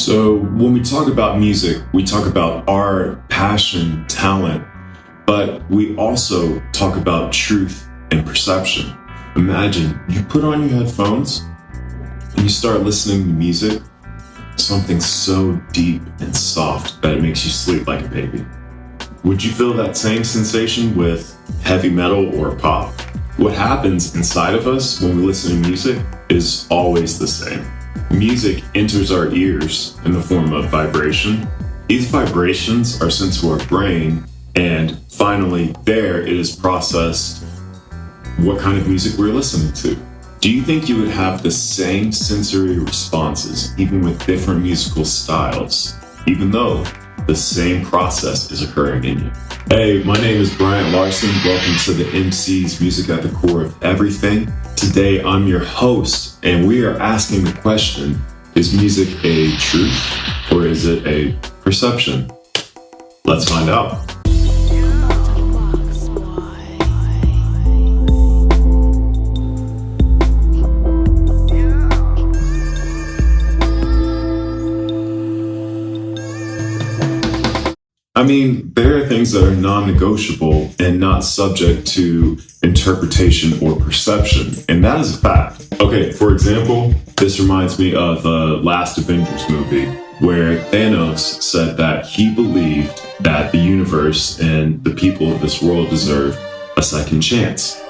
So when we talk about music, we talk about art, passion, talent, but we also talk about truth and perception. Imagine you put on your headphones and you start listening to music, something so deep and soft that it makes you sleep like a baby. Would you feel that same sensation with heavy metal or pop? What happens inside of us when we listen to music is always the same. Music enters our ears in the form of vibration. These vibrations are sent to our brain, and finally, there it is processed what kind of music we're listening to. Do you think you would have the same sensory responses, even with different musical styles, even though the same process is occurring in you? Hey, my name is Bryant. Welcome to the MC's Music at the Core of Everything. Today, I'm your host, and we are asking the question, is music a truth or is it a perception? Let's find out. I mean, there are things that are non-negotiable and not subject to interpretation or perception, and that is a fact. Okay, for example, this reminds me of the last Avengers movie, where Thanos said that he believed that the universe and the people of this world deserve a second chance,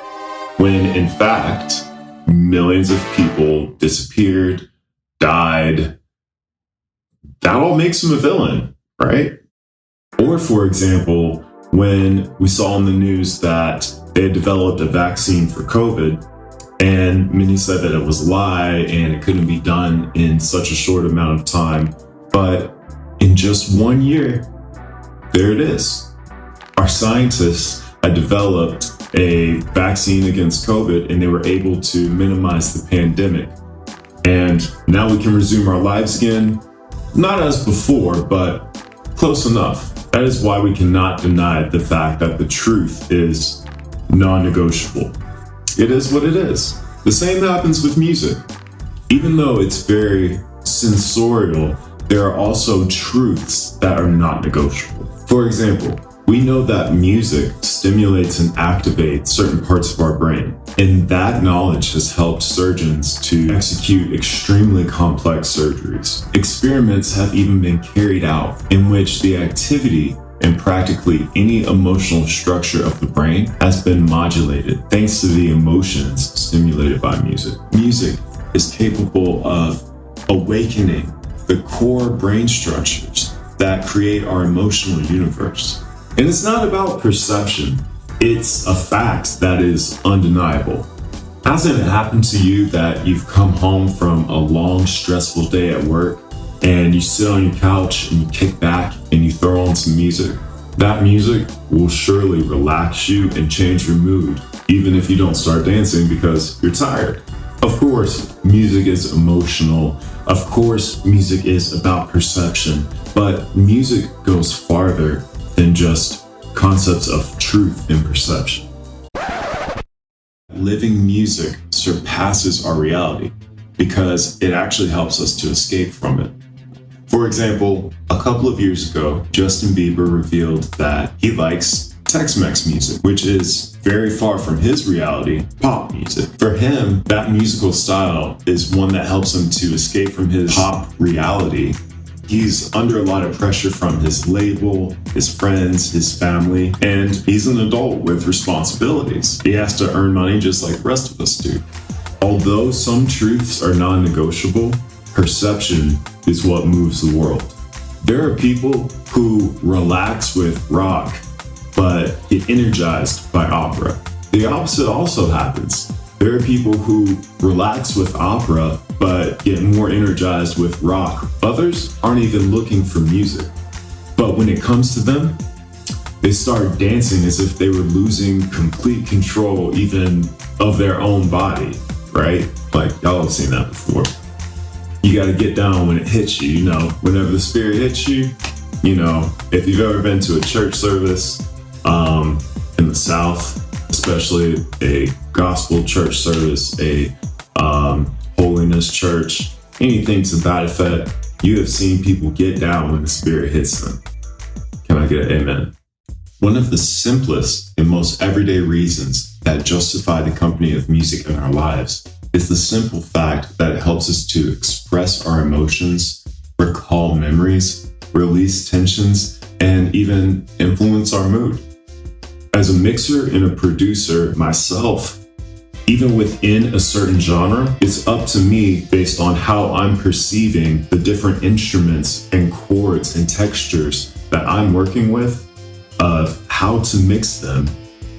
when in fact, millions of people disappeared, died. That all makes him a villain, right? Or, for example, when we saw in the news that they had developed a vaccine for COVID, and many said that it was a lie and it couldn't be done in such a short amount of time. But in just 1 year, there it is. Our scientists had developed a vaccine against COVID, and they were able to minimize the pandemic. And now we can resume our lives again, not as before, but close enough. That is why we cannot deny the fact that the truth is non-negotiable. It is what it is. The same happens with music. Even though it's very sensorial, there are also truths that are not negotiable. For example, we know that music stimulates and activates certain parts of our brain, and that knowledge has helped surgeons to execute extremely complex surgeries. Experiments have even been carried out in which the activity and practically any emotional structure of the brain has been modulated thanks to the emotions stimulated by music. Music is capable of awakening the core brain structures that create our emotional universe. And it's not about perception, it's a fact that is undeniable. Hasn't it happened to you that you've come home from a long, stressful day at work and you sit on your couch and you kick back and you throw on some music? That music will surely relax you and change your mood, even if you don't start dancing because you're tired. Of course, music is emotional. Of course, music is about perception, but music goes farther than just concepts of truth and perception. Living music surpasses our reality because it actually helps us to escape from it. For example, a couple of years ago, Justin Bieber revealed that he likes Tex-Mex music, which is very far from his reality, pop music. For him, that musical style is one that helps him to escape from his pop reality. He's under a lot of pressure from his label, his friends, his family, and he's an adult with responsibilities. He has to earn money just like the rest of us do. Although some truths are non-negotiable, perception is what moves the world. There are people who relax with rock, but get energized by opera. The opposite also happens. There are people who relax with opera, but get more energized with rock. Others aren't even looking for music. But when it comes to them, they start dancing as if they were losing complete control even of their own body, right? Like, y'all have seen that before. You gotta get down when it hits you, whenever the spirit hits you, if you've ever been to a church service in the South, especially a gospel church service, a holiness church, anything to that effect, You have seen people get down when the Spirit hits them. Can I get an amen? One of the simplest and most everyday reasons that justify the company of music in our lives is the simple fact that it helps us to express our emotions, recall memories, release tensions, and even influence our mood. As a mixer and a producer myself, even within a certain genre, it's up to me based on how I'm perceiving the different instruments and chords and textures that I'm working with, of how to mix them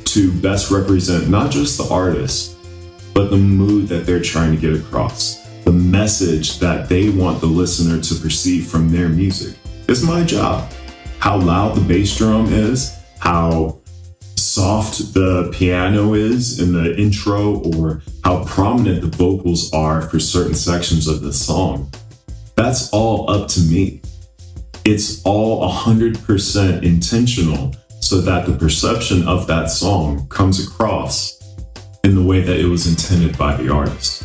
to best represent not just the artist, but the mood that they're trying to get across, the message that they want the listener to perceive from their music. It's my job. How loud the bass drum is, how soft the piano is in the intro, or how prominent the vocals are for certain sections of the song. That's all up to me. It's all 100% intentional so that the perception of that song comes across in the way that it was intended by the artist.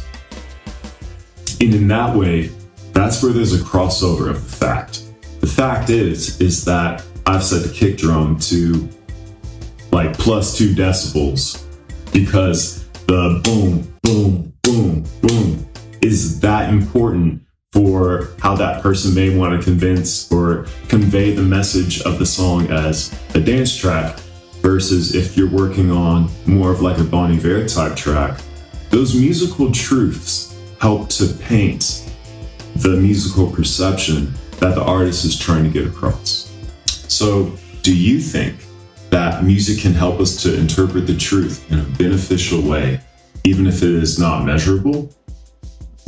And in that way, that's where there's a crossover of the fact. The fact is that I've set the kick drum to like +2 decibels because the boom, boom, boom, boom is that important for how that person may want to convince or convey the message of the song as a dance track, versus if you're working on more of like a Bon Iver type track. Those musical truths help to paint the musical perception that the artist is trying to get across. So, do you think that music can help us to interpret the truth in a beneficial way, even if it is not measurable?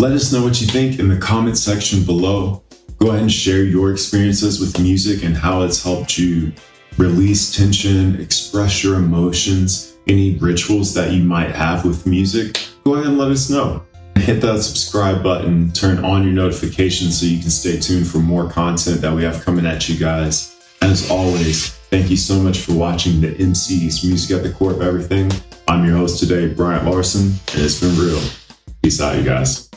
Let us know what you think in the comment section below. Go ahead and share your experiences with music and how it's helped you release tension, express your emotions, any rituals that you might have with music. Go ahead and let us know. Hit that subscribe button, turn on your notifications so you can stay tuned for more content that we have coming at you guys. As always, thank you so much for watching the MC's Music at the Core of Everything. I'm your host today, Bryant Larson, and it's been real. Peace out, you guys.